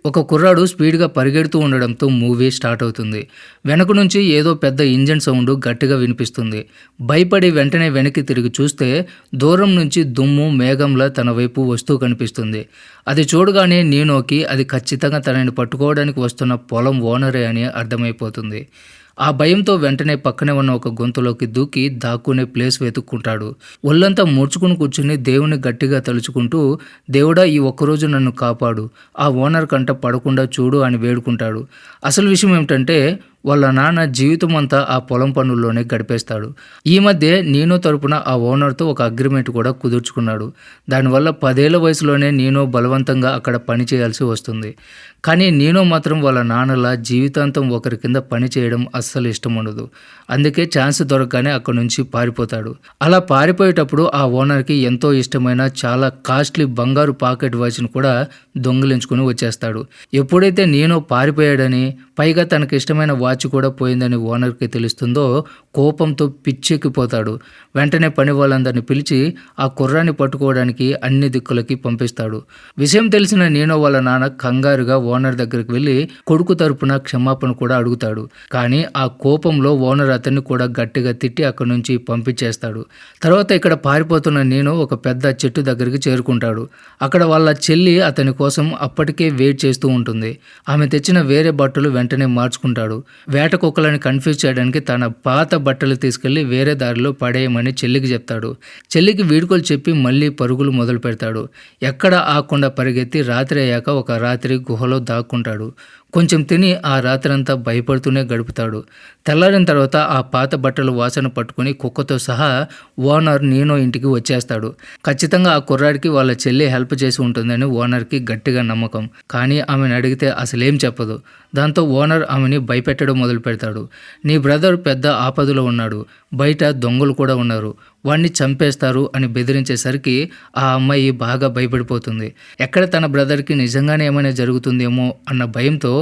ఒక కుర్రాడు స్పీడ్‌గా పరిగెడుతూ ఉండడంతో మూవీ స్టార్ట్ అవుతుంది. వెనక నుంచి ఏదో పెద్ద ఇంజిన్ సౌండ్ గట్టిగా వినిపిస్తుంది. భయపడి వెంటనే వెనక్కి తిరిగి చూస్తే దూరం నుంచి దుమ్ము మేఘంలా తన వైపు వస్తూ కనిపిస్తుంది. అది చూడగానే నీనోకి అది ఖచ్చితంగా తనని పట్టుకోవడానికి వస్తున్న పొలం ఓనరే అని అర్థమైపోతుంది. ఆ భయంతో వెంటనే పక్కనే ఉన్న ఒక గొంతులోకి దూకి దాక్కునే ప్లేస్ వెతుక్కుంటాడు. ఒళ్ళంతా ముడుచుకుని కూర్చుని దేవుని గట్టిగా తలుచుకుంటూ, దేవుడా ఈ ఒక్కరోజు నన్ను కాపాడు, ఆ ఓనర్ కంట పడకుండా చూడు అని వేడుకుంటాడు. అసలు విషయం ఏమిటంటే వాళ్ళ నాన్న జీవితం అంతా ఆ పొలం పనుల్లోనే గడిపేస్తాడు. ఈ మధ్య నీనో తరపున ఆ ఓనర్తో ఒక అగ్రిమెంట్ కూడా కుదుర్చుకున్నాడు. దానివల్ల 10 ఏళ్ల వయసులోనే నీనో బలవంతంగా అక్కడ పని చేయాల్సి వస్తుంది. కానీ నీనో మాత్రం వాళ్ళ నాన్నలా జీవితాంతం ఒకరి కింద పని చేయడం అస్సలు ఇష్టం ఉండదు. అందుకే ఛాన్స్ దొరకగానే అక్కడి నుంచి పారిపోతాడు. అలా పారిపోయేటప్పుడు ఆ ఓనర్కి ఎంతో ఇష్టమైన చాలా కాస్ట్లీ బంగారు పాకెట్ వాచ్ను కూడా దొంగిలించుకుని వచ్చేస్తాడు. ఎప్పుడైతే నీనో పారిపోయాడని, పైగా తనకి ఇష్టమైన వాచ్ కూడా పోయిందని ఓనర్కి తెలుస్తుందో కోపంతో పిచ్చెక్కిపోతాడు. వెంటనే పని వాళ్ళందరినీ పిలిచి ఆ కుర్రాన్ని పట్టుకోవడానికి అన్ని దిక్కులకి పంపిస్తాడు. విషయం తెలిసిన నీనో వాళ్ళ నాన్న కంగారుగా ఓనర్ దగ్గరికి వెళ్ళి కొడుకు తరపున క్షమాపణ కూడా అడుగుతాడు. కానీ ఆ కోపంలో ఓనర్ అతన్ని కూడా గట్టిగా తిట్టి అక్కడి నుంచి పంపించేస్తాడు. తర్వాత ఇక్కడ పారిపోతున్న నీనో ఒక పెద్ద చెట్టు దగ్గరికి చేరుకుంటాడు. అక్కడ వాళ్ళ చెల్లి అతని కోసం అప్పటికే వెయిట్ చేస్తూ ఉంటుంది. ఆమె తెచ్చిన వేరే బట్టలు వెంటనే మార్చుకుంటాడు. వేట కుక్కలని కన్ఫ్యూజ్ చేయడానికి తన పాత బట్టలు తీసుకెళ్లి వేరే దారిలో పడేయమని చెల్లికి చెప్తాడు. చెల్లికి వీడ్కోలు చెప్పి మళ్ళీ పరుగులు మొదలు పెడతాడు. ఎక్కడ ఆకుండా పరిగెత్తి రాత్రి అయ్యాక ఒక రాత్రి గుహలో దాక్కుంటాడు. కొంచెం తిని ఆ రాత్రంతా భయపడుతూనే గడుపుతాడు. తెల్లారిన తర్వాత ఆ పాత బట్టలు వాసన పట్టుకుని కుక్కతో సహా ఓనర్ నీనో ఇంటికి వచ్చేస్తాడు. ఖచ్చితంగా ఆ కుర్రాడికి వాళ్ళ చెల్లి హెల్ప్ చేసి ఉంటుందని ఓనర్కి గట్టిగా నమ్మకం. కానీ ఆమెను అడిగితే అసలేం చెప్పదు. దాంతో ఓనర్ ఆమెని భయపెట్టడం మొదలు పెడతాడు. నీ బ్రదర్ పెద్ద ఆపదలో ఉన్నాడు, బయట దొంగలు కూడా ఉన్నారు, వాణ్ణి చంపేస్తారు అని బెదిరించేసరికి ఆ అమ్మాయి బాగా భయపడిపోతుంది. ఎక్కడ తన బ్రదర్కి నిజంగానే ఏమైనా జరుగుతుందేమో అన్న భయంతో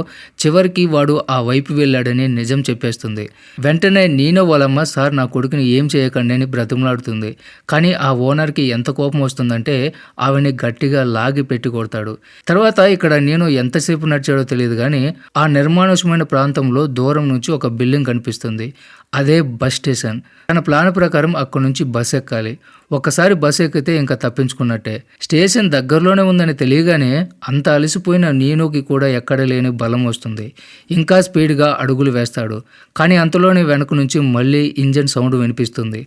చివరికి వాడు ఆ వైపు వెళ్ళాడని నిజం చెప్పేస్తుంది. వెంటనే నీనో వాళ్ళమ్మ సార్ నా కొడుకుని ఏం చేయకండి అని బ్రతిమలాడుతుంది. కానీ ఆ ఓనర్కి ఎంత కోపం వస్తుందంటే ఆవిని గట్టిగా లాగి పెట్టి కొడతాడు. తర్వాత ఇక్కడ నీనో ఎంతసేపు నడిచాడో తెలియదు కానీ ఆ నిర్మానుష్యమైన ప్రాంతంలో దూరం నుంచి ఒక బిల్డింగ్ కనిపిస్తుంది. అదే బస్ స్టేషన్. తన ప్లాన్ ప్రకారం అక్కడి నుంచి బస్ ఎక్కాలి. ఒక్కసారి బస్ ఎక్కితే ఇంకా తప్పించుకున్నట్టే. స్టేషన్ దగ్గరలోనే ఉందని తెలియగానే అంత అలసిపోయిన నీనోకి కూడా ఎక్కడ లేని బలం వస్తుంది. ఇంకా స్పీడ్గా అడుగులు వేస్తాడు. కానీ అంతలోనే వెనక నుంచి మళ్ళీ ఇంజన్ సౌండ్ వినిపిస్తుంది.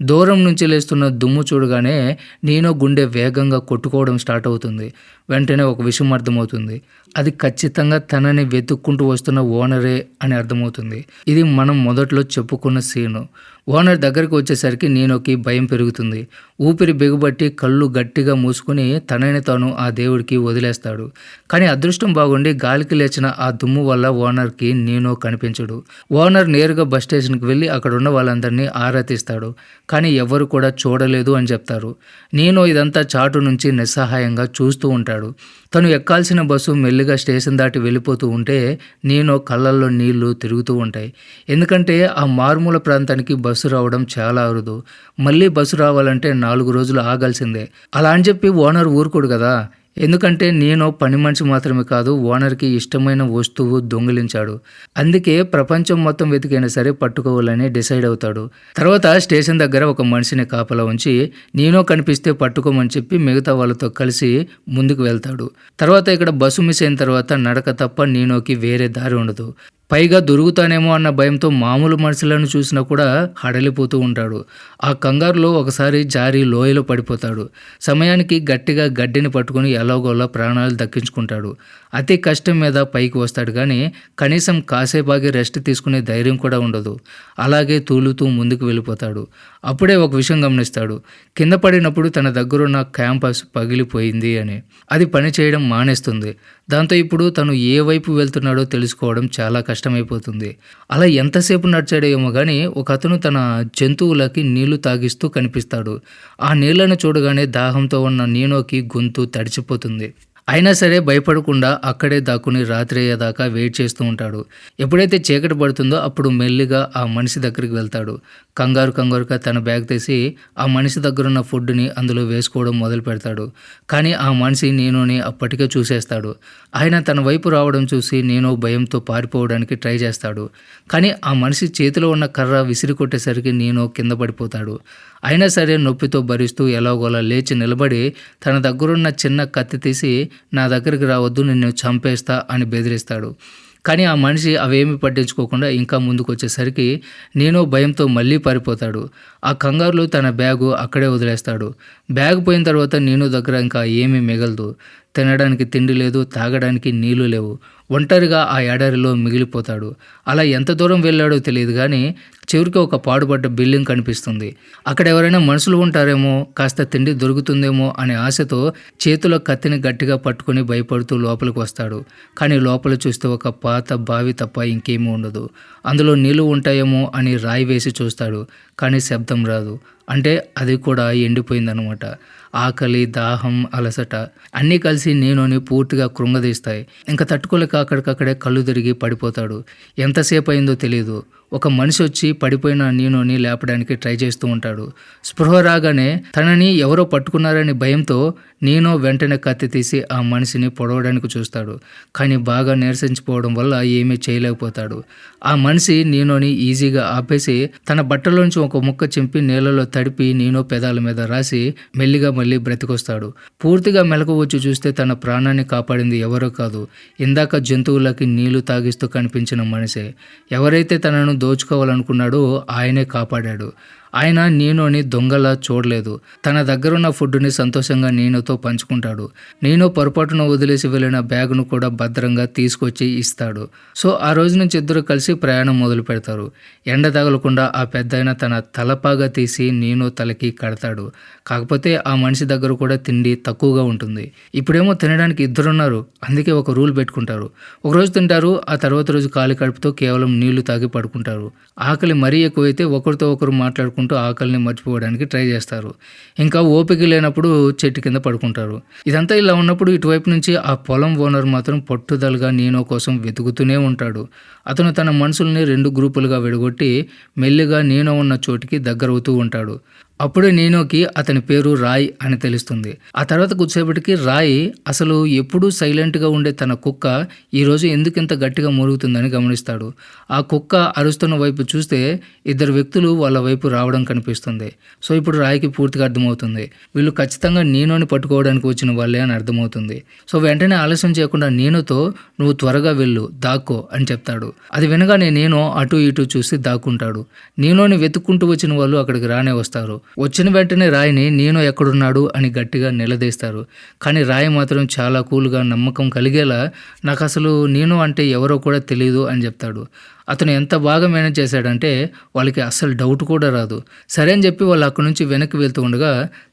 దూరం నుంచి లేస్తున్న దుమ్ము చూడగానే నీనో గుండె వేగంగా కొట్టుకోవడం స్టార్ట్ అవుతుంది. వెంటనే ఒక విషయం అర్థమవుతుంది. అది ఖచ్చితంగా తనని వెతుక్కుంటూ వస్తున్న ఓనరే అని అర్థమవుతుంది. ఇది మనం మొదట్లో చెప్పుకున్న సీను. ఓనర్ దగ్గరికి వచ్చేసరికి నీనోకి భయం పెరుగుతుంది. ఊపిరి బిగుబట్టి కళ్ళు గట్టిగా మూసుకుని తనని తాను ఆ దేవుడికి వదిలేస్తాడు. కానీ అదృష్టం బాగుండి గాలికి లేచిన ఆ దుమ్ము వల్ల ఓనర్కి నీనో కనిపించడు. ఓనర్ నేరుగా బస్ స్టేషన్కి వెళ్ళి అక్కడ ఉన్న వాళ్ళందరినీ ఆరా తీస్తాడు. కానీ ఎవరు కూడా చూడలేదు అని చెప్తారు. నీనో ఇదంతా చాటు నుంచి నిస్సహాయంగా చూస్తూ ఉంటాడు. తను ఎక్కాల్సిన బస్సు మెల్లిగా స్టేషన్ దాటి వెళ్ళిపోతూ ఉంటే నీనో కళ్ళల్లో నీళ్లు తిరుగుతూ ఉంటాయి. ఎందుకంటే ఆ మారుమూల ప్రాంతానికి బస్సు రావడం చాలా అరుదు. మళ్ళీ బస్సు రావాలంటే 4 రోజులు ఆగాల్సిందే. అలా అని చెప్పి ఓనర్ ఊరుకోడు కదా. ఎందుకంటే నీనో పని మనిషి మాత్రమే కాదు, ఓనర్కి ఇష్టమైన వస్తువు దొంగిలించాడు. అందుకే ప్రపంచం మొత్తం వెతికైనా సరే పట్టుకోవాలని డిసైడ్ అవుతాడు. తర్వాత స్టేషన్ దగ్గర ఒక మనిషిని కాపలా ఉంచి నీనో కనిపిస్తే పట్టుకోమని చెప్పి మిగతా వాళ్ళతో కలిసి ముందుకు వెళ్తాడు. తర్వాత ఇక్కడ బస్సు మిస్ అయిన తర్వాత నడక తప్ప నీనోకి వేరే దారి ఉండదు. పైగా దొరుకుతానేమో అన్న భయంతో మామూలు మనుషులను చూసినా కూడా హడలిపోతూ ఉంటాడు. ఆ కంగారులో ఒకసారి జారి లోయలో పడిపోతాడు. సమయానికి గట్టిగా గడ్డిని పట్టుకుని ఎలాగోలా ప్రాణాలు దక్కించుకుంటాడు. అతి కష్టం మీద పైకి వస్తాడు కానీ కనీసం కాసేపాగి రెస్ట్ తీసుకునే ధైర్యం కూడా ఉండదు. అలాగే తూలుతూ ముందుకు వెళ్ళిపోతాడు. అప్పుడే ఒక విషయం గమనిస్తాడు. కింద పడినప్పుడు తన దగ్గరున్న క్యాంపస్ పగిలిపోయింది అని. అది పని చేయడం మానేస్తుంది. దాంతో ఇప్పుడు తను ఏ వైపు వెళ్తున్నాడో తెలుసుకోవడం చాలా కష్టమైపోతుంది. అలా ఎంతసేపు నడిచాడో ఏమో కానీ ఒక అతను తన జంతువులకి నీళ్లు తాగిస్తూ కనిపిస్తాడు. ఆ నీళ్లను చూడగానే దాహంతో ఉన్న నీనోకి గొంతు తడిచిపోతుంది. అయినా సరే భయపడకుండా అక్కడే దాక్కుని రాత్రి అయ్యేదాకా వెయిట్ చేస్తూ ఉంటాడు. ఎప్పుడైతే చీకటి పడుతుందో అప్పుడు మెల్లిగా ఆ మనిషి దగ్గరికి వెళ్తాడు. కంగారుగా తన బ్యాగ్ తీసి ఆ మనిషి దగ్గరున్న ఫుడ్‌ని అందులో వేసుకోవడం మొదలుపెడతాడు. కానీ ఆ మనిషి నీనోని అప్పటికే చూసేస్తాడు. ఆయన తన వైపు రావడం చూసి నీనో భయంతో పారిపోవడానికి ట్రై చేస్తాడు. కానీ ఆ మనిషి చేతిలో ఉన్న కర్ర విసిరి కొట్టేసరికి నీనో కింద పడిపోతాడు. అయినా సరే నొప్పితో భరిస్తూ ఎలాగోలా లేచి నిలబడి తన దగ్గరున్న చిన్న కత్తి తీసి నా దగ్గరికి రావద్దు, నిన్ను చంపేస్తా అని బెదిరిస్తాడు. కానీ ఆ మనిషి అవేమీ పట్టించుకోకుండా ఇంకా ముందుకొచ్చేసరికి నీనో భయంతో మళ్ళీ పారిపోతాడు. ఆ కంగారులో తన బ్యాగు అక్కడే వదిలేస్తాడు. బ్యాగ్ పోయిన తర్వాత నీనో దగ్గర ఇంకా ఏమీ మిగలదు. తినడానికి తిండి లేదు, తాగడానికి నీళ్లు లేవు. ఒంటరిగా ఆ ఎడారిలో మిగిలిపోతాడు. అలా ఎంత దూరం వెళ్ళాడో తెలియదు కానీ చివరికి ఒక పాడుపడ్డ బిల్డింగ్ కనిపిస్తుంది. అక్కడ ఎవరైనా మనుషులు ఉంటారేమో, కాస్త తిండి దొరుకుతుందేమో అనే ఆశతో చేతిలో కత్తిని గట్టిగా పట్టుకొని భయపడుతూ లోపలికి వస్తాడు. కానీ లోపల చూస్తే ఒక పాత బావి తప్ప ఇంకేమీ ఉండదు. అందులో నీళ్లు ఉంటాయేమో అని రాయి వేసి చూస్తాడు. కానీ శబ్దం రాదు. అంటే అది కూడా ఎండిపోయిందనమాట. ఆకలి, దాహం, అలసట అన్నీ కలిసి నీనోని పూర్తిగా కృంగదీస్తాయి. ఇంకా తట్టుకోలేక అక్కడికక్కడే కళ్ళు తిరిగి పడిపోతాడు. ఎంతసేపు అయిందో తెలియదు. ఒక మనిషి వచ్చి పడిపోయిన నీనోని లేపడానికి ట్రై చేస్తూ ఉంటాడు. స్పృహ రాగానే తనని ఎవరో పట్టుకున్నారని భయంతో నీనో వెంటనే కత్తి తీసి ఆ మనిషిని పొడవడానికి చూస్తాడు. కానీ బాగా నీరసించిపోవడం వల్ల ఏమీ చేయలేకపోతాడు. ఆ మనిషి నీనోని ఈజీగా ఆపేసి తన బట్టలోంచి ఒక ముక్క చింపి నీళ్ళలో తడిపి నీనో పెదాల మీద రాసి మెల్లిగా మళ్ళీ బ్రతికొస్తాడు. పూర్తిగా మెలకు వచ్చి చూస్తే తన ప్రాణాన్ని కాపాడింది ఎవరో కాదు, ఇందాక జంతువులకి నీళ్లు తాగిస్తూ కనిపించిన మనిషే. ఎవరైతే తనను దోచుకోవాలనుకున్నాడో ఆయనే కాపాడాడు. ఆయన నీనోని దొంగలా చూడలేదు. తన దగ్గరున్న ఫుడ్ని సంతోషంగా నీనోతో పంచుకుంటాడు. నీనో పొరపాటున వదిలేసి వెళ్ళిన బ్యాగును కూడా భద్రంగా తీసుకొచ్చి ఇస్తాడు. సో ఆ రోజు నుంచి ఇద్దరు కలిసి ప్రయాణం మొదలు పెడతారు. ఎండ తగలకుండా ఆ పెద్దాయన తన తలపాగా తీసి నీనో తలకి కడతాడు. కాకపోతే ఆ మనిషి దగ్గర కూడా తిండి తక్కువగా ఉంటుంది. ఇప్పుడేమో తినడానికి ఇద్దరున్నారు, అందుకే ఒక రూల్ పెట్టుకుంటారు. ఒకరోజు తింటారు, ఆ తర్వాత రోజు ఖాళీ కడుపుతో కేవలం నీళ్లు తాగి పడుకుంటారు. ఆకలి మరీ ఎక్కువైతే ఒకరితో ఒకరు మాట్లాడుకుంటూ ఆకలిని మర్చిపోవడానికి ట్రై చేస్తారు. ఇంకా ఓపిక లేనప్పుడు చెట్టు కింద పడుకుంటారు. ఇదంతా ఇలా ఉన్నప్పుడు ఇటువైపు నుంచి ఆ పొలం ఓనర్ మాత్రం పట్టుదలగా నీనో కోసం వెతుకుతూనే ఉంటాడు. అతను తన మనుషుల్ని 2 గ్రూపులుగా విడగొట్టి మెల్లిగా నీనో ఉన్న చోటికి దగ్గరవుతూ ఉంటాడు. అప్పుడే నీనోకి అతని పేరు రాయ్ అని తెలుస్తుంది. ఆ తర్వాత కొద్దిసేపటికి రాయ్ అసలు ఎప్పుడూ సైలెంట్గా ఉండే తన కుక్క ఈరోజు ఎందుకింత గట్టిగా మురుగుతుందని గమనిస్తాడు. ఆ కుక్క అరుస్తున్న వైపు చూస్తే 2 వ్యక్తులు వాళ్ళ వైపు రావడం కనిపిస్తుంది. సో ఇప్పుడు రాయ్కి పూర్తిగా అర్థమవుతుంది, వీళ్ళు ఖచ్చితంగా నీనోని పట్టుకోవడానికి వచ్చిన వాళ్ళే అని అర్థమవుతుంది. సో వెంటనే ఆలస్యం చేయకుండా నీనోతో నువ్వు త్వరగా వెళ్ళు, దాక్కో అని చెప్తాడు. అది వినగానే నీనో అటు ఇటు చూసి దాక్కుంటాడు. నీనోని వెతుక్కుంటూ వచ్చిన వాళ్ళు అక్కడికి రానే వస్తారు. వచ్చిన వెంటనే రాయిని నీనో ఎక్కడున్నాడు అని గట్టిగా నిలదీస్తారు. కానీ రాయి మాత్రం చాలా కూల్గా నమ్మకం కలిగేలా నాకు అసలు నీనో అంటే ఎవరో కూడా తెలియదు అని చెప్తాడు. అతను ఎంత బాగా మేనేజ్ చేశాడంటే వాళ్ళకి అస్సలు డౌట్ కూడా రాదు. సరే అని చెప్పి వాళ్ళు అక్కడి నుంచి వెనక్కి వెళ్తూ ఉండగా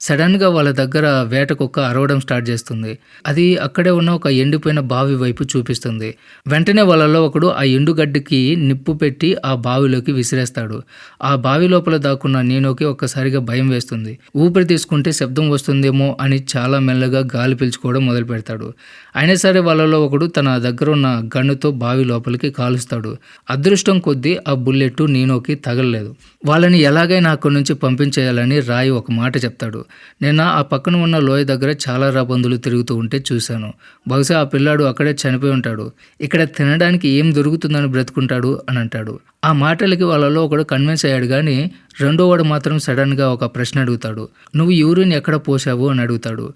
సడన్గా వాళ్ళ దగ్గర వేట కుక్క అరవడం స్టార్ట్ చేస్తుంది. అది అక్కడే ఉన్న ఒక ఎండిపోయిన బావి వైపు చూపిస్తుంది. వెంటనే వాళ్ళలో ఒకడు ఆ ఎండుగడ్డికి నిప్పు పెట్టి ఆ బావిలోకి విసిరేస్తాడు. ఆ బావి లోపల దాక్కున్న నీనోకి ఒక్కసారిగా భయం వేస్తుంది. ఊపిరి తీసుకుంటే శబ్దం వస్తుందేమో అని చాలా మెల్లగా గాలి పీల్చుకోవడం మొదలు పెడతాడు. అయినా సరే వాళ్ళలో ఒకడు తన దగ్గర ఉన్న గన్నుతో బావి లోపలికి కాలుస్తాడు. అదృష్టం కొద్దీ ఆ బుల్లెట్ నీనోకి తగలలేదు. వాళ్ళని ఎలాగైనా అక్కడి నుంచి పంపించేయాలని రాయి ఒక మాట చెప్తాడు. నిన్న ఆ పక్కన ఉన్న లోయ దగ్గర చాలా రాబందులు తిరుగుతూ ఉంటే చూశాను. బహుశా ఆ పిల్లాడు అక్కడే చనిపోయి ఉంటాడు. ఇక్కడ తినడానికి ఏం దొరుకుతుందని బ్రతుకుంటాడు అని అంటాడు. ఆ మాటలకి వాళ్ళలో ఒకడు కన్విన్స్ అయ్యాడు. కానీ రెండో వాడు మాత్రం సడన్గా ఒక ప్రశ్న అడుగుతాడు. నువ్వు యూరిన్ ఎక్కడ పోసావు అని అడుగుతాడు.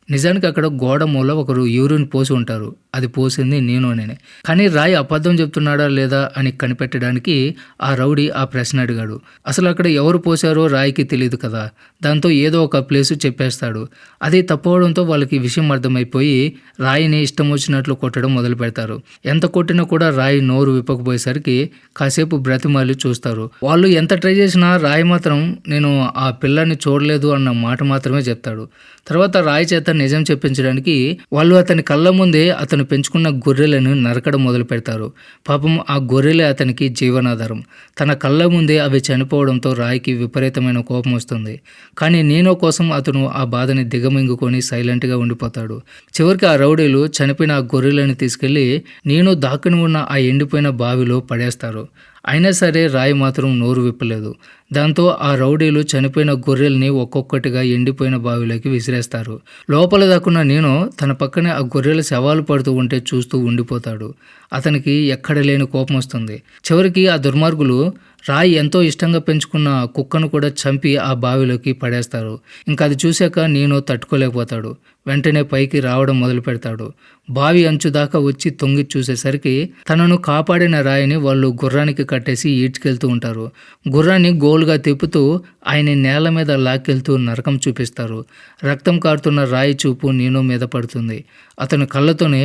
నిజానికి అక్కడ గోడ మూల ఒకరు యూరిన్ పోసి ఉంటారు. అది పోసింది నీనోనే. కానీ రాయ్ అబద్ధం చెప్తున్నాడా లేదా అని కనిపెట్టడానికి ఆ రౌడీ ఆ ప్రశ్న అడిగాడు. అసలు అక్కడ ఎవరు పోసారో రాయికి తెలియదు కదా. దాంతో ఏదో ఒక ప్లేసు చెప్పేస్తాడు. అది తప్పవడంతో వాళ్ళకి విషయం అర్థమైపోయి రాయిని ఇష్టం వచ్చినట్లు కొట్టడం మొదలు పెడతారు. ఎంత కొట్టినా కూడా రాయి నోరు విప్పకపోయేసరికి కాసేపు బ్రతిమాలి చూస్తారు. వాళ్ళు ఎంత ట్రై చేసినా రాయి మాత్రం నేను ఆ పిల్లాన్ని చూడలేదు అన్న మాట మాత్రమే చెప్తాడు. తర్వాత రాయి చేత నిజం చెప్పించడానికి వాళ్ళు అతని కళ్ళ ముందే అతను అతను పెంచుకున్న గొర్రెలను నరకడం మొదలు పెడతారు. పాపం ఆ గొర్రెలే అతనికి జీవనాధారం. తన కళ్ళ ముందే అవి చనిపోవడంతో రాయ్కి విపరీతమైన కోపం వస్తుంది. కానీ నీనో కోసం అతను ఆ బాధని దిగమింగుకొని సైలెంట్గా ఉండిపోతాడు. చివరికి ఆ రౌడీలు చనిపోయిన ఆ గొర్రెలను తీసుకెళ్లి నీనో దాక్కుని ఉన్న ఆ ఎండిపోయిన బావిలో పడేస్తారు. అయినా సరే రాయ్ మాత్రం నోరు విప్పలేదు. దాంతో ఆ రౌడీలు చనిపోయిన గొర్రెల్ని ఒక్కొక్కటిగా ఎండిపోయిన బావిలోకి విసిరేస్తారు. లోపల దాక్కున్న నీనో తన పక్కనే ఆ గొర్రెల శవాలు పడుతూ ఉంటే చూస్తూ ఉండిపోతాడు. అతనికి ఎక్కడ లేని కోపం వస్తుంది. చివరికి ఆ దుర్మార్గులు రాయ్ ఎంతో ఇష్టంగా పెంచుకున్న కుక్కను కూడా చంపి ఆ బావిలోకి పడేస్తారు. ఇంకా అది చూశాక నీనో తట్టుకోలేకపోతాడు. వెంటనే పైకి రావడం మొదలు పెడతాడు. బావి అంచు దాకా వచ్చి తొంగి చూసేసరికి తనను కాపాడిన రాయిని వాళ్ళు గుర్రానికి కట్టేసి ఈడ్చుకెళ్తూ ఉంటారు. గుర్రాన్ని గోలుగా తిప్పుతూ ఆయన నేల మీద లాక్కెళ్తూ నరకం చూపిస్తారు. రక్తం కారుతున్న రాయి చూపు నీనో మీద పడుతుంది. అతను కళ్ళతోనే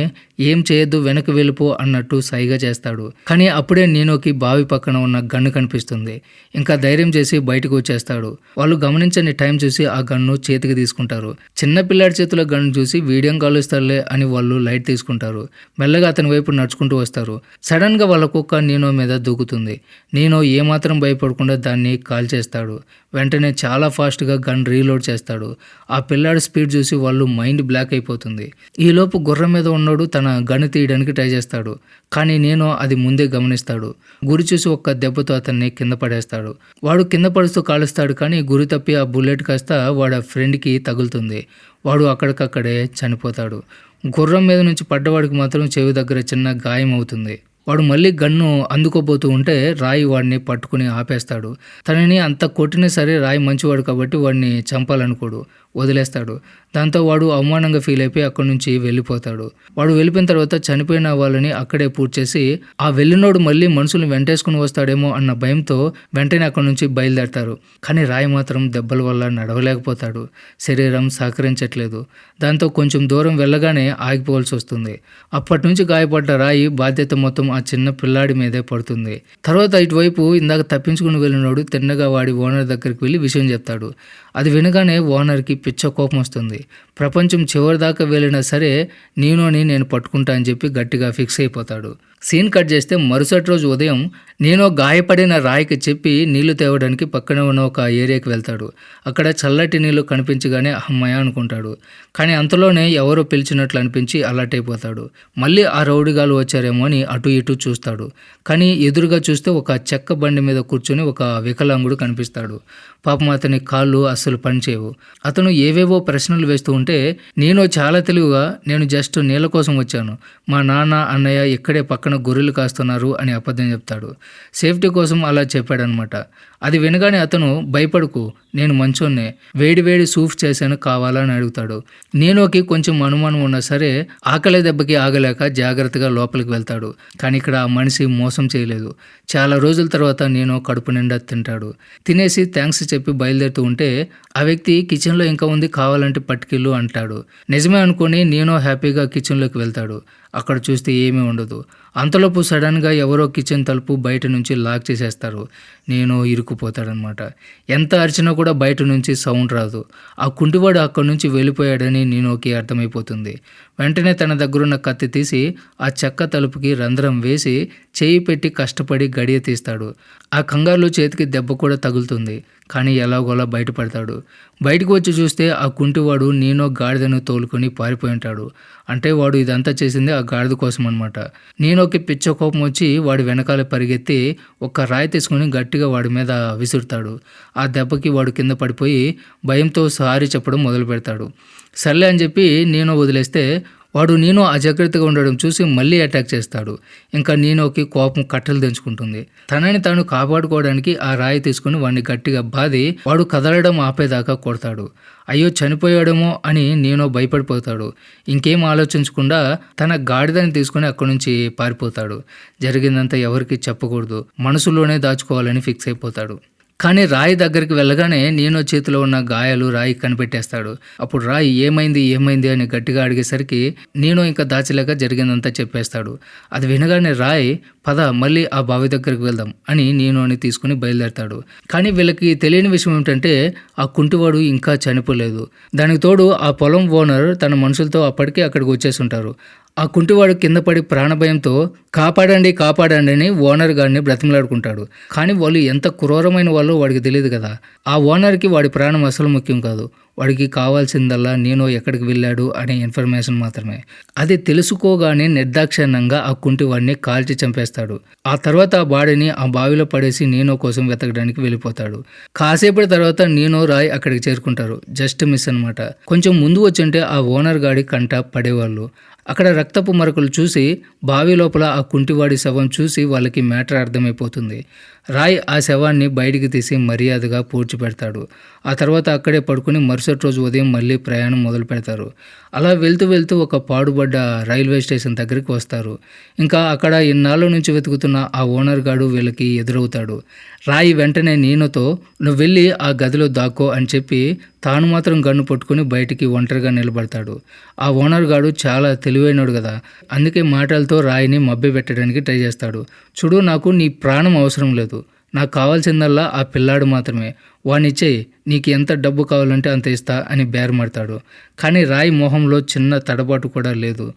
ఏం చేయొద్దు, వెనక్కి వెళ్ళిపో అన్నట్టు సైగ చేస్తాడు. కానీ అప్పుడే నీనోకి బావి పక్కన ఉన్న గన్ను కనిపిస్తుంది. ఇంకా ధైర్యం చేసి బయటకు వచ్చేస్తాడు. వాళ్ళు గమనించని టైం చూసి ఆ గన్ను చేతికి తీసుకుంటారు. చిన్న పిల్లాడి చేతిలో గన్ను చూసి వీడియం కాలుస్తారులే అని వాళ్ళు లైట్ తీసుకుంటారు. మెల్లగా అతని వైపు నడుచుకుంటూ వస్తారు. సడన్ గా వాళ్ళ కుక్క నీనో మీద దూకుతుంది. నీనో ఏమాత్రం భయపడకుండా దాన్ని కాల్చేస్తాడు. వెంటనే చాలా ఫాస్ట్గా గన్ రీలోడ్ చేస్తాడు. ఆ పిల్లాడి స్పీడ్ చూసి వాళ్ళు మైండ్ బ్లాక్ అయిపోతుంది. ఈలోపు గుర్రం మీద ఉన్నోడు తన గన్ను తీయడానికి ట్రై చేస్తాడు. కానీ నీనో అది ముందే గమనిస్తాడు. గురి చూసి ఒక్క దెబ్బతో అతన్ని కింద పడేస్తాడు. వాడు కింద పడుతూ కాలుస్తాడు. కానీ గురి తప్పి ఆ బుల్లెట్ కాస్త వాడి ఫ్రెండ్కి తగులుతుంది. వాడు అక్కడికక్కడే చనిపోతాడు. గుర్రం మీద నుంచి పడ్డవాడికి మాత్రం చెవి దగ్గర చిన్న గాయం అవుతుంది. వాడు మళ్ళీ గన్ను అందుకోబోతూ ఉంటే రాయి వాడిని పట్టుకుని ఆపేస్తాడు. తనని అంత కొట్టినా సరే రాయి మంచివాడు కాబట్టి వాడిని చంపాలనుకోడు, వదిలేస్తాడు. దాంతో వాడు అవమానంగా ఫీల్ అయిపోయి అక్కడి నుంచి వెళ్ళిపోతాడు. వాడు వెళ్ళిపోయిన తర్వాత చనిపోయిన వాళ్ళని అక్కడే పూర్తి చేసి ఆ వెళ్ళినోడు మళ్ళీ మనుషుల్ని వెంటేసుకుని వస్తాడేమో అన్న భయంతో వెంటనే అక్కడి నుంచి బయలుదేరతారు. కానీ రాయి మాత్రం దెబ్బల వల్ల నడవలేకపోతాడు. శరీరం సహకరించట్లేదు. దాంతో కొంచెం దూరం వెళ్ళగానే ఆగిపోవాల్సి వస్తుంది. అప్పటి నుంచి గాయపడ్డ రాయి బాధ్యత మొత్తం ఆ చిన్న పిల్లాడి మీదే పడుతుంది. తర్వాత ఇటువైపు ఇందాక తప్పించుకుని వెళ్ళినోడు తిన్నగా వాడి ఓనర్ దగ్గరికి వెళ్ళి విషయం చెప్తాడు. అది వినగానే ఓనర్కి పిచ్చ కోపం వస్తుంది. ప్రపంచం చివరి దాకా వెళ్ళినా సరే నీనోని నేను పట్టుకుంటా అని చెప్పి గట్టిగా ఫిక్స్ అయిపోతాడు. సీన్ కట్ చేస్తే మరుసటి రోజు ఉదయం నీనో గాయపడిన రాయికి చెప్పి నీళ్లు తేవడానికి పక్కనే ఉన్న ఒక ఏరియాకి వెళ్తాడు. అక్కడ చల్లటి నీళ్లు కనిపించగానే అమ్మయ్య అనుకుంటాడు. కానీ అంతలోనే ఎవరో పిలిచినట్లు అనిపించి అలర్ట్ అయిపోతాడు. మళ్ళీ ఆ రౌడీగాలు వచ్చారేమో అని అటు ఇటు చూస్తాడు. కానీ ఎదురుగా చూస్తే ఒక చెక్క బండి మీద కూర్చొని ఒక వికలాంగుడు కనిపిస్తాడు. పాపం అతని కాళ్ళు అస్సలు పనిచేయవు. అతను ఏవేవో ప్రశ్నలు వేస్తూ ఉంటే నీనో చాలా తెలివిగా నేను జస్ట్ నీళ్ళ కోసం వచ్చాను, మా నాన్న అన్నయ్య ఇక్కడే పక్కన గొర్రెలు కాస్తున్నారు అని అబద్ధం చెప్తాడు. సేఫ్టీ కోసం అలా చెప్పాడనమాట. అది వినగానే అతను భయపడకు, నేను మంచోన్నే, వేడి వేడి సూప్ చేశాను కావాలని అడుగుతాడు. నీనోకి కొంచెం అనుమానం ఉన్నా సరే ఆకలి దెబ్బకి ఆగలేక జాగ్రత్తగా లోపలికి వెళ్తాడు. కానీ ఇక్కడ ఆ మనిషి మోసం చేయలేదు. చాలా రోజుల తర్వాత నీనో కడుపు నిండా తింటాడు. తినేసి థ్యాంక్స్ చెప్పి బయలుదేరుతూ ఉంటే ఆ వ్యక్తి కిచెన్లో ఇంకా ఉంది కావాలంటే పట్టుకెళ్ళు అంటాడు. నిజమే అనుకొని నీనో హ్యాపీగా కిచెన్లోకి వెళ్తాడు. అక్కడ చూస్తే ఏమీ ఉండదు. అంతలోపు సడన్గా ఎవరో కిచెన్ తలుపు బయట నుంచి లాక్ చేసేస్తారు. నేను ఇరుక్కుపోతాడనమాట. ఎంత అరిచినా కూడా బయట నుంచి సౌండ్ రాదు. ఆ కుంటివాడు అక్కడి నుంచి వెళ్ళిపోయాడని నీనోకి అర్థమైపోతుంది. వెంటనే తన దగ్గరున్న కత్తి తీసి ఆ చెక్క తలుపుకి రంధ్రం వేసి చేయి పెట్టి కష్టపడి గడియ తీస్తాడు. ఆ కంగారులో చేతికి దెబ్బ కూడా తగులుతుంది. కానీ ఎలాగోలా బయటపడతాడు. బయటకు వచ్చి చూస్తే ఆ కుంటివాడు నీనో గాడిదను తోలుకొని పారిపోయి ఉంటాడు. అంటే వాడు ఇదంతా చేసింది ఆ గాడిద కోసం అనమాట. నీనోకి పిచ్చ కోపం వచ్చి వాడి వెనకాల పరిగెత్తి ఒక రాయి తీసుకుని గట్టిగా వాడి మీద విసురుతాడు. ఆ దెబ్బకి వాడు కింద పడిపోయి భయంతో సారీ చెప్పడం మొదలు పెడతాడు. సర్లే అని చెప్పి నీనో వదిలేస్తే వాడు నీనో అజాగ్రత్తగా ఉండడం చూసి మళ్ళీ అటాక్ చేస్తాడు. ఇంకా నీనోకి కోపం కట్టలు తెంచుకుంటుంది. తనని తాను కాపాడుకోవడానికి ఆ రాయి తీసుకుని వాడిని గట్టిగా బాది వాడు కదలడం ఆపేదాకా కొడతాడు. అయ్యో చనిపోయాడేమో అని నీనో భయపడిపోతాడు. ఇంకేం ఆలోచించకుండా తన గాడిదని తీసుకుని అక్కడి నుంచి పారిపోతాడు. జరిగిందంతా ఎవరికి చెప్పకూడదు, మనసులోనే దాచుకోవాలని ఫిక్స్ అయిపోతాడు. కానీ రాయి దగ్గరికి వెళ్ళగానే నీనో చేతిలో ఉన్న గాయాలు రాయి కనిపెట్టేస్తాడు. అప్పుడు రాయి ఏమైంది అని గట్టిగా అడిగేసరికి నీనో ఇంకా దాచలేక జరిగిందంతా చెప్పేస్తాడు. అది వినగానే రాయి పద మళ్ళీ ఆ బావి దగ్గరికి వెళ్దాం అని నీనోని తీసుకుని బయలుదేరతాడు. కానీ వీళ్ళకి తెలియని విషయం ఏమిటంటే ఆ కుంటివాడు ఇంకా చనిపోలేదు. దానికి తోడు ఆ పొలం ఓనర్ తన మనుషులతో అప్పటికే అక్కడికి వచ్చేసి ఉంటారు. ఆ కుంటివాడు కింద పడి ప్రాణభయంతో కాపాడండి కాపాడండి అని ఓనర్ గారిని బ్రతిమలాడుకుంటాడు. కానీ వాళ్ళు ఎంత క్రూరమైన వాళ్ళో వాడికి తెలియదు కదా. ఆ ఓనర్కి వాడి ప్రాణం అసలు ముఖ్యం కాదు. వాడికి కావాల్సిందల్లా నీనో ఎక్కడికి వెళ్ళాడు అనే ఇన్ఫర్మేషన్ మాత్రమే. అది తెలుసుకోగానే నిర్దాక్షిణ్యంగా ఆ కుంటివాడిని కాల్చి చంపేస్తాడు. ఆ తర్వాత ఆ బాడీని ఆ బావిలో పడేసి నీనో కోసం వెతకడానికి వెళ్ళిపోతాడు. కాసేపటి తర్వాత నీనో రాయ్ అక్కడికి చేరుకుంటారు. జస్ట్ మిస్ అనమాట. కొంచెం ముందు వచ్చుంటే ఆ ఓనర్ గాడి కంట పడేవాళ్ళు. అక్కడ రక్తపు మరకలు చూసి బావి లోపల ఆ కుంటివాడి శవం చూసి వాళ్ళకి మ్యాటర్ అర్థమైపోతుంది. రాయ్ ఆ శవాన్ని బయటికి తీసి మర్యాదగా పూడ్చిపెడతాడు. ఆ తర్వాత అక్కడే పడుకుని మరుసటి రోజు ఉదయం మళ్ళీ ప్రయాణం మొదలు పెడతారు. అలా వెళ్తూ వెళ్తూ ఒక పాడుబడ్డ రైల్వే స్టేషన్ దగ్గరికి వస్తారు. ఇంకా అక్కడ ఇన్నాళ్ళ నుంచి వెతుకుతున్న ఆ ఓనర్ గాడు వీళ్ళకి ఎదురవుతాడు. రాయ్ వెంటనే నీనోతో నువ్వు వెళ్ళి ఆ గదిలో దాక్కో అని చెప్పి తాను మాత్రం గన్ను పట్టుకుని బయటికి ఒంటరిగా నిలబడతాడు. ఆ ఓనర్ గాడు చాలా తెలివైనడు కదా, అందుకే మాటలతో రాయిని మభ్యపెట్టడానికి ట్రై చేస్తాడు. చూడు, నాకు నీ ప్రాణం అవసరం లేదు, నాకు కావాల్సిందల్లా ఆ పిల్లాడు మాత్రమే, వానిచ్చేయి, నీకు ఎంత డబ్బు కావాలంటే అంత ఇస్తా అని బేరమాడతాడు. కానీ రాయ్ మొహంలో చిన్న తడబాటు కూడా లేదు.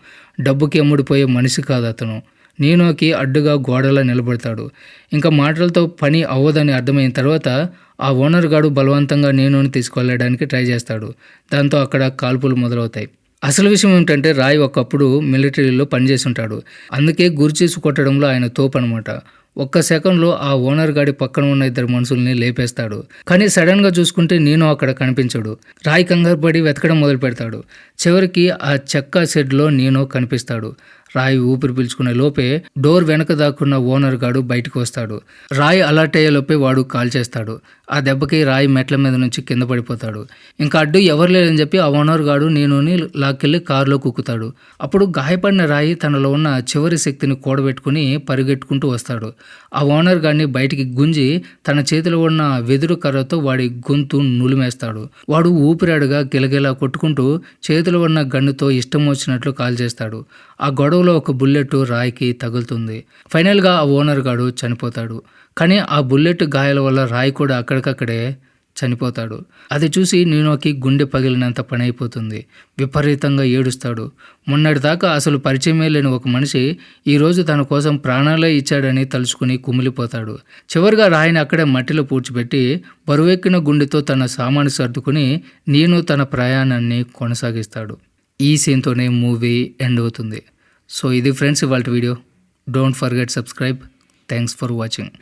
డబ్బుకి అమ్ముడిపోయే మనిషి కాదు అతను. నీనోకి అడ్డుగా గోడలా నిలబడతాడు. ఇంకా మాటలతో పని అవ్వదని అర్థమైన తర్వాత ఆ ఓనర్ గాడు బలవంతంగా నీనోని తీసుకెళ్ళడానికి ట్రై చేస్తాడు. దాంతో అక్కడ కాల్పులు మొదలవుతాయి. అసలు విషయం ఏమిటంటే రాయ్ ఒకప్పుడు మిలిటరీలో పనిచేసి ఉంటాడు. అందుకే గురిచేసి కొట్టడంలో ఆయన తోపు అనమాట. ఒక్క సెకండ్లో ఆ ఓనర్ గాడి పక్కన ఉన్న ఇద్దరు మనుషుల్ని లేపేస్తాడు. కానీ సడన్గా చూసుకుంటే నీనో అక్కడ కనిపించడు. రాయ్ కంగారు పడి వెతకడం మొదలు పెడతాడు. చివరికి ఆ చెక్క షెడ్లో నీనో కనిపిస్తాడు. రాయ్ ఊపిరి పీల్చుకునే లోపే డోర్ వెనక దాక్కున్న ఓనర్ గాడు బయటకు వస్తాడు. రాయ్ అలర్ట్ అయ్యే లోపే వాడు కాల్ చేస్తాడు. ఆ దెబ్బకి రాయ్ మెట్ల మీద నుంచి కింద పడిపోతాడు. ఇంకా అడ్డు ఎవరు లేరని చెప్పి ఆ ఓనర్ గాడు నీనోని లాక్కెళ్ళి కారులో కుక్కుతాడు. అప్పుడు గాయపడిన రాయి తనలో ఉన్న చివరి శక్తిని కూడబెట్టుకుని పరిగెట్టుకుంటూ వస్తాడు. ఆ ఓనర్ గాడిని బయటికి గుంజి తన చేతిలో ఉన్న వెదురు కర్రతో వాడి గొంతు నులిమేస్తాడు. వాడు ఊపిరాడుగా గిలగిలా కొట్టుకుంటూ చేతిలో ఉన్న గన్నుతో ఇష్టం వచ్చినట్లు కాల్ చేస్తాడు. ఆ గొడవలో ఒక బుల్లెట్ రాయ్కి తగులుతుంది. ఫైనల్గా ఆ ఓనర్ గాడు చనిపోతాడు. కానీ ఆ బుల్లెట్ గాయాల వల్ల రాయ్ కూడా అక్కడికక్కడే చనిపోతాడు. అది చూసి నీనోకి గుండె పగిలినంత పని అయిపోతుంది. విపరీతంగా ఏడుస్తాడు. మొన్నటిదాకా అసలు పరిచయమే లేని ఒక మనిషి ఈరోజు తన కోసం ప్రాణాలే ఇచ్చాడని తలుచుకుని కుమిలిపోతాడు. చివరిగా రాయిని అక్కడే మట్టిలో పూడ్చిపెట్టి బరువెక్కిన గుండెతో తన సామాను సర్దుకుని నీనో తన ప్రయాణాన్ని కొనసాగిస్తాడు. ఈ సీన్తోనే మూవీ ఎండ్ అవుతుంది. సో ఇది ఫ్రెండ్స్ ఇవాల్టి video. Don't forget subscribe. Thanks for watching.